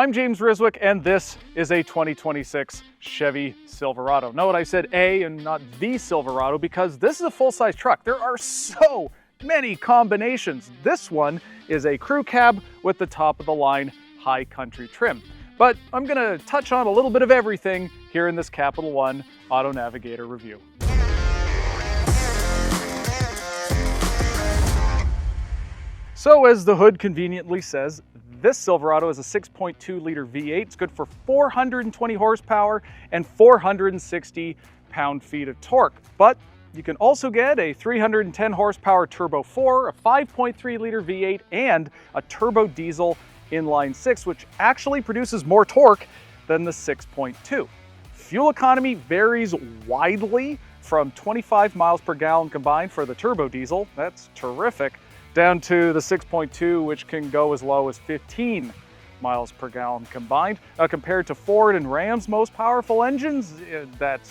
I'm James Riswick, and this is a 2026 Chevy Silverado. Note I said a and not the Silverado because this is a full-size truck. There are so many combinations. This one is a crew cab with the top-of-the-line High Country trim. But I'm going to touch on a little bit of everything here in this Capital One Auto Navigator review. So as the hood conveniently says, this Silverado is a 6.2 liter V8. It's good for 420 horsepower and 460 pound-feet of torque. But you can also get a 310 horsepower Turbo 4, a 5.3 liter V8, and a turbo diesel inline 6, which actually produces more torque than the 6.2. Fuel economy varies widely from 25 miles per gallon combined for the turbo diesel, that's terrific, down to the 6.2, which can go as low as 15 miles per gallon combined. Now, compared to Ford and Ram's most powerful engines, that's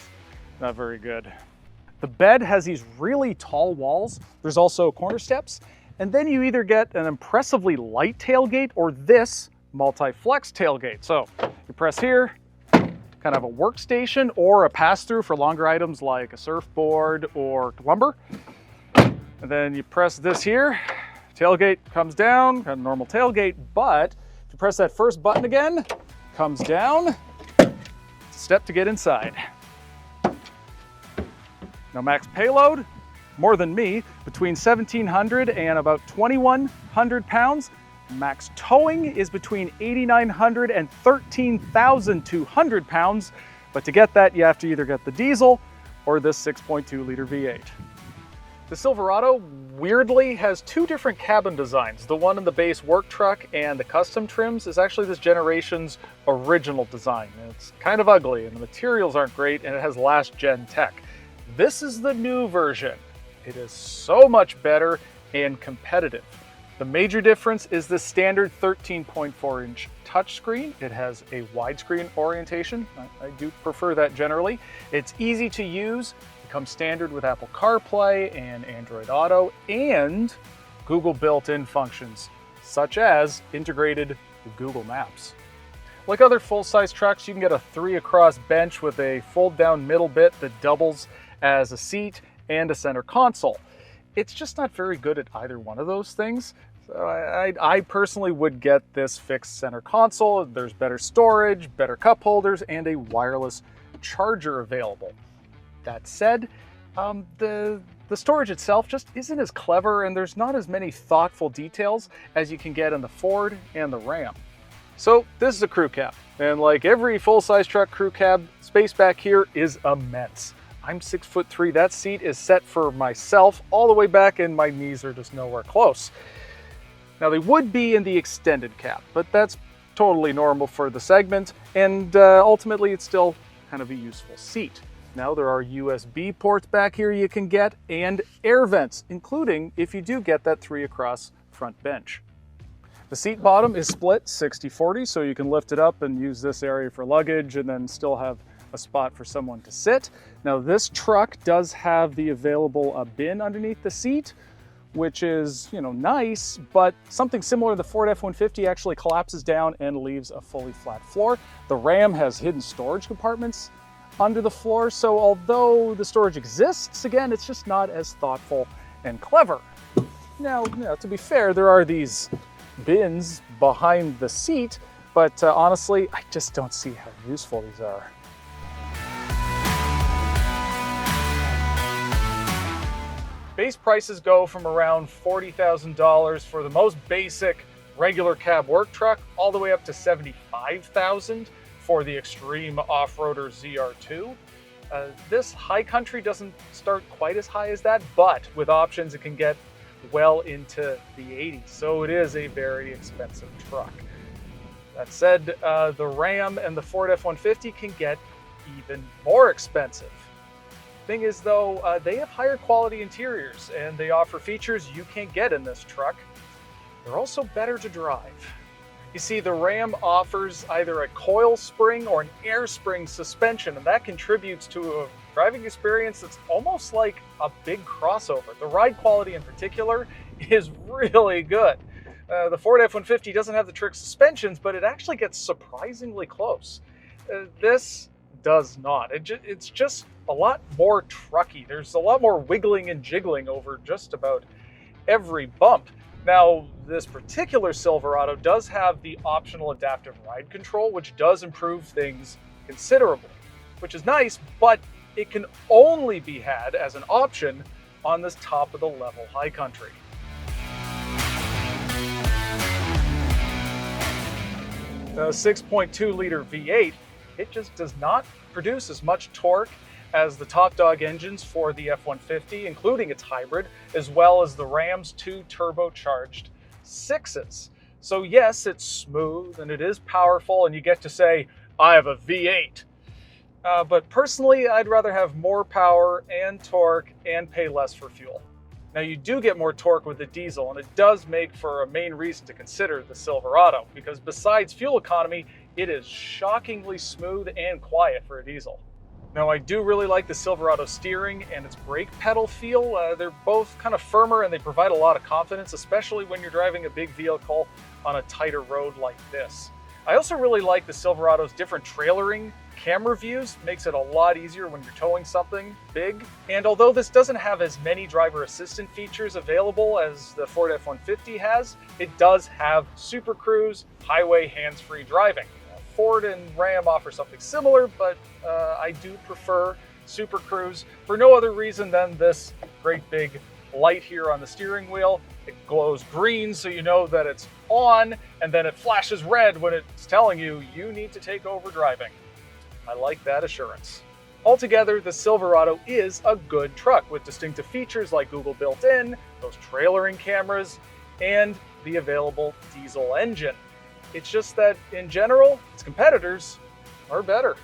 not very good. The bed has these really tall walls. There's also corner steps. And then you either get an impressively light tailgate or this multi-flex tailgate. So you press here, kind of a workstation or a pass-through for longer items like a surfboard or lumber. And then you press this here, tailgate comes down, kind of normal tailgate, but if you press that first button again, comes down, step to get inside. Now max payload, more than me, between 1,700 and about 2,100 pounds. Max towing is between 8,900 and 13,200 pounds. But to get that, you have to either get the diesel or this 6.2 liter V8. The Silverado weirdly has two different cabin designs. The one in the base work truck and the custom trims is actually this generation's original design. It's kind of ugly and the materials aren't great and it has last gen tech. This is the new version. It is so much better and competitive. The major difference is the standard 13.4 inch touchscreen. It has a widescreen orientation. I do prefer that generally. It's easy to use. Comes standard with Apple CarPlay and Android Auto and Google built-in functions, such as integrated with Google Maps. Like other full-size trucks, you can get a 3-across bench with a fold-down middle bit that doubles as a seat and a center console. It's just not very good at either one of those things. So I personally would get this fixed center console. There's better storage, better cup holders, and a wireless charger available. That said, the storage itself just isn't as clever and there's not as many thoughtful details as you can get in the Ford and the Ram. So this is a crew cab, and like every full-size truck crew cab, space back here is immense. I'm 6'3", that seat is set for myself all the way back and my knees are just nowhere close. Now they would be in the extended cab, but that's totally normal for the segment, and ultimately it's still kind of a useful seat. Now there are USB ports back here you can get and air vents, including if you do get that 3-across front bench. The seat bottom is split 60-40, so you can lift it up and use this area for luggage and then still have a spot for someone to sit. Now this truck does have the available bin underneath the seat, which is, nice, but something similar to the Ford F-150 actually collapses down and leaves a fully flat floor. The Ram has hidden storage compartments under the floor, so although the storage exists, again, it's just not as thoughtful and clever. Now, to be fair, there are these bins behind the seat, but honestly, I just don't see how useful these are. Base prices go from around $40,000 for the most basic regular cab work truck, all the way up to $75,000 for the extreme off-roader ZR2. This High Country doesn't start quite as high as that, but with options it can get well into the 80s, so it is a very expensive truck. That said, the Ram and the Ford F-150 can get even more expensive. Thing is though, they have higher quality interiors and they offer features you can't get in this truck. They're also better to drive. You see, the Ram offers either a coil spring or an air spring suspension, and that contributes to a driving experience that's almost like a big crossover. The ride quality in particular is really good. The Ford F-150 doesn't have the trick suspensions, but it actually gets surprisingly close. This does not. It's just a lot more trucky. There's a lot more wiggling and jiggling over just about every bump. Now, this particular Silverado does have the optional adaptive ride control, which does improve things considerably, which is nice, but it can only be had as an option on this top of the level High Country. The 6.2 liter V8, it just does not produce as much torque as the top dog engines for the F-150, including its hybrid, as well as the Ram's 2 turbocharged 6s. So yes, it's smooth and it is powerful, and you get to say, I have a V8. But personally, I'd rather have more power and torque and pay less for fuel. Now, you do get more torque with the diesel, and it does make for a main reason to consider the Silverado, because besides fuel economy, it is shockingly smooth and quiet for a diesel. Now, I do really like the Silverado steering and its brake pedal feel. They're both kind of firmer and they provide a lot of confidence, especially when you're driving a big vehicle on a tighter road like this. I also really like the Silverado's different trailering camera views. Makes it a lot easier when you're towing something big. And although this doesn't have as many driver assistant features available as the Ford F-150 has, it does have Super Cruise, highway hands-free driving. Ford and Ram offer something similar, but I do prefer Super Cruise for no other reason than this great big light here on the steering wheel. It glows green so you know that it's on, and then it flashes red when it's telling you you need to take over driving. I like that assurance. Altogether, the Silverado is a good truck with distinctive features like Google built-in, those trailering cameras, and the available diesel engine. It's just that, in general, its competitors are better.